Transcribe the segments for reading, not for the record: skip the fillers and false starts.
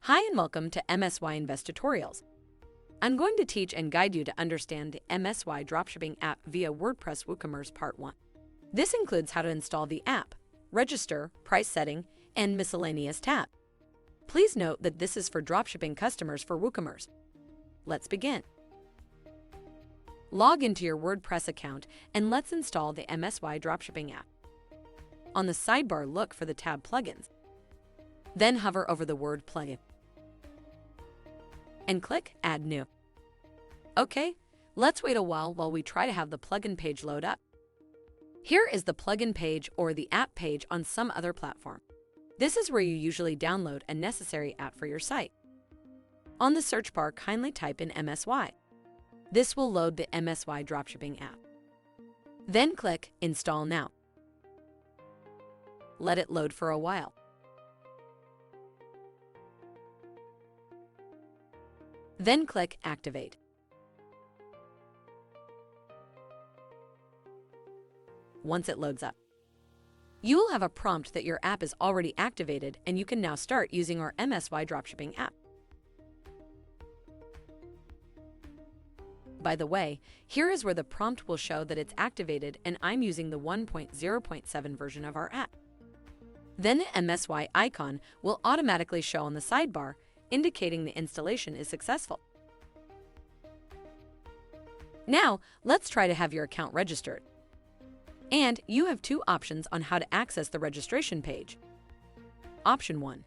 Hi and welcome to MSY Invest Tutorials. I'm going to teach and guide you to understand the MSY Dropshipping app via WordPress WooCommerce Part 1. This includes how to install the app, register, price setting, and miscellaneous tab. Please note that this is for dropshipping customers for WooCommerce. Let's begin. Log into your WordPress account and let's install the MSY Dropshipping app. On the sidebar, look for the tab Plugins. Then hover over the word Plugin and click Add New. Okay, let's wait a while we try to have the plugin page load up. Here is the plugin page or the app page on some other platform. This is where you usually download a necessary app for your site. On the search bar, kindly type in MSY. This will load the MSY Dropshipping app. Then click Install Now. Let it load for a while. Then click Activate. Once it loads up, you will have a prompt that your app is already activated and you can now start using our MSY Dropshipping app. By the way, here is where the prompt will show that it's activated and I'm using the 1.0.7 version of our app. Then the MSY icon will automatically show on the sidebar, indicating the installation is successful. Now, let's try to have your account registered. And you have two options on how to access the registration page. Option 1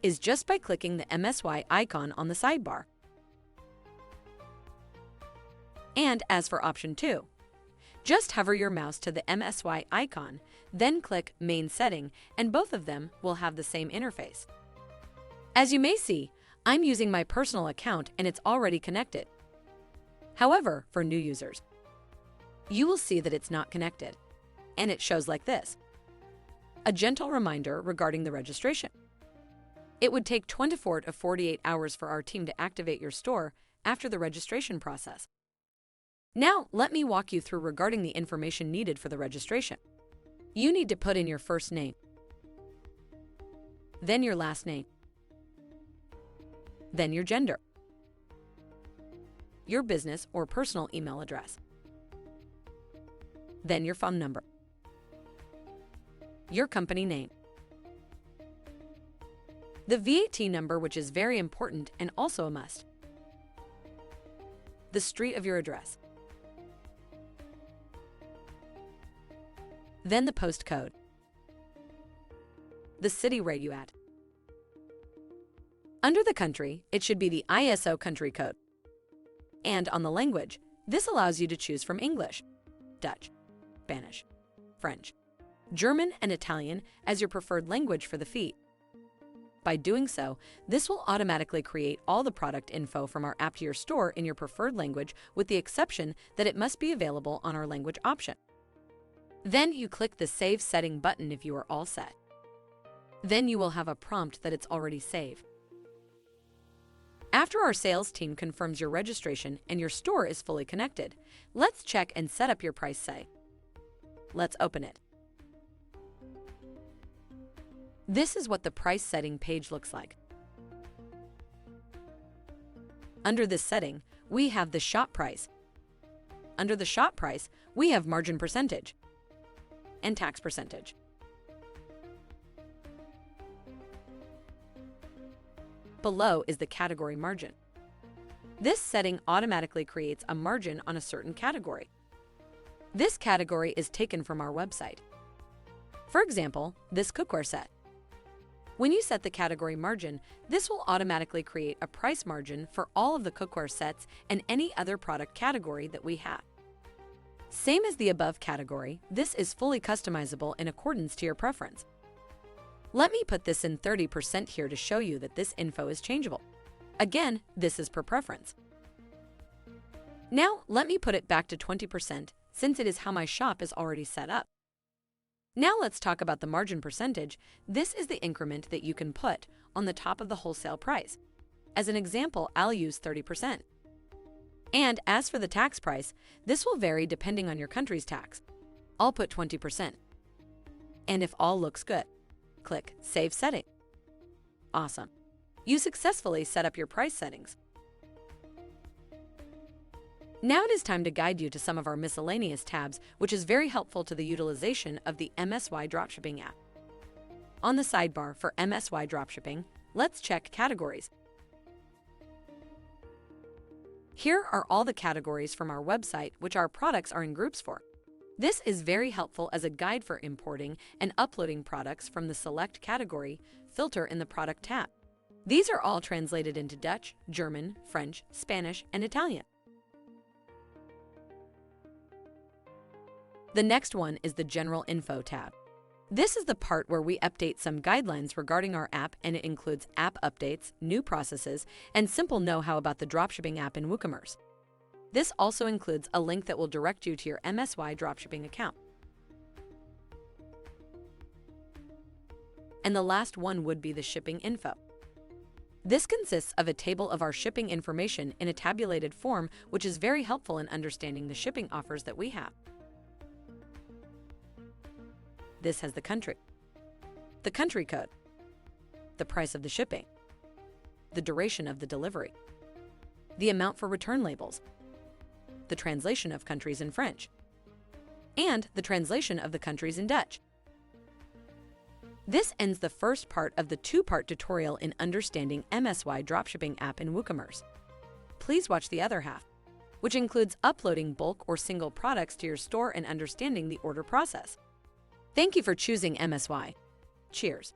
is just by clicking the MSY icon on the sidebar. And as for option 2, just hover your mouse to the MSY icon, then click Main Setting, and both of them will have the same interface. As you may see, I'm using my personal account and it's already connected. However, for new users, you will see that it's not connected, and it shows like this. A gentle reminder regarding the registration. It would take 24 to 48 hours for our team to activate your store after the registration process. Now, let me walk you through regarding the information needed for the registration. You need to put in your first name, then your last name, then your gender, your business or personal email address, then your phone number, your company name, the VAT number, which is very important and also a must, the street of your address, then the postcode, the city where you at. Under the country, it should be the ISO country code. And on the language, this allows you to choose from English, Dutch, Spanish, French, German, and Italian as your preferred language for the fee. By doing so, this will automatically create all the product info from our app to your store in your preferred language, with the exception that it must be available on our language option. Then you click the Save Setting button if you are all set. Then you will have a prompt that it's already saved. After our sales team confirms your registration and your store is fully connected, let's check and set up your price site. Let's open it. This is what the price setting page looks like. Under this setting, we have the shop price. Under the shop price, we have margin percentage and tax percentage. Below is the category margin. This setting automatically creates a margin on a certain category. This category is taken from our website. For example, this cookware set. When you set the category margin, this will automatically create a price margin for all of the cookware sets and any other product category that we have. Same as the above category, this is fully customizable in accordance to your preference. Let me put this in 30% here to show you that this info is changeable. Again, this is per preference. Now, let me put it back to 20% since it is how my shop is already set up. Now let's talk about the margin percentage. This is the increment that you can put on the top of the wholesale price. As an example, I'll use 30%. And as for the tax price, this will vary depending on your country's tax. I'll put 20%. And if all looks good, click Save Setting. Awesome. You successfully set up your price settings. Now it is time to guide you to some of our miscellaneous tabs, which is very helpful to the utilization of the MSY Dropshipping app. On the sidebar for MSY Dropshipping, let's check Categories. Here are all the categories from our website which our products are in groups for. This is very helpful as a guide for importing and uploading products from the Select category filter in the Product tab. These are all translated into Dutch, German, French, Spanish, and Italian. The next one is the General Info tab. This is the part where we update some guidelines regarding our app, and it includes app updates, new processes, and simple know-how about the dropshipping app in WooCommerce. This also includes a link that will direct you to your MSY dropshipping account. And the last one would be the Shipping Info. This consists of a table of our shipping information in a tabulated form, which is very helpful in understanding the shipping offers that we have. This has the country code, the price of the shipping, the duration of the delivery, the amount for return labels, the translation of countries in French, and the translation of the countries in Dutch. This ends the first part of the two-part tutorial in understanding MSY Dropshipping app in WooCommerce. Please watch the other half, which includes uploading bulk or single products to your store and understanding the order process. Thank you for choosing MSY. Cheers!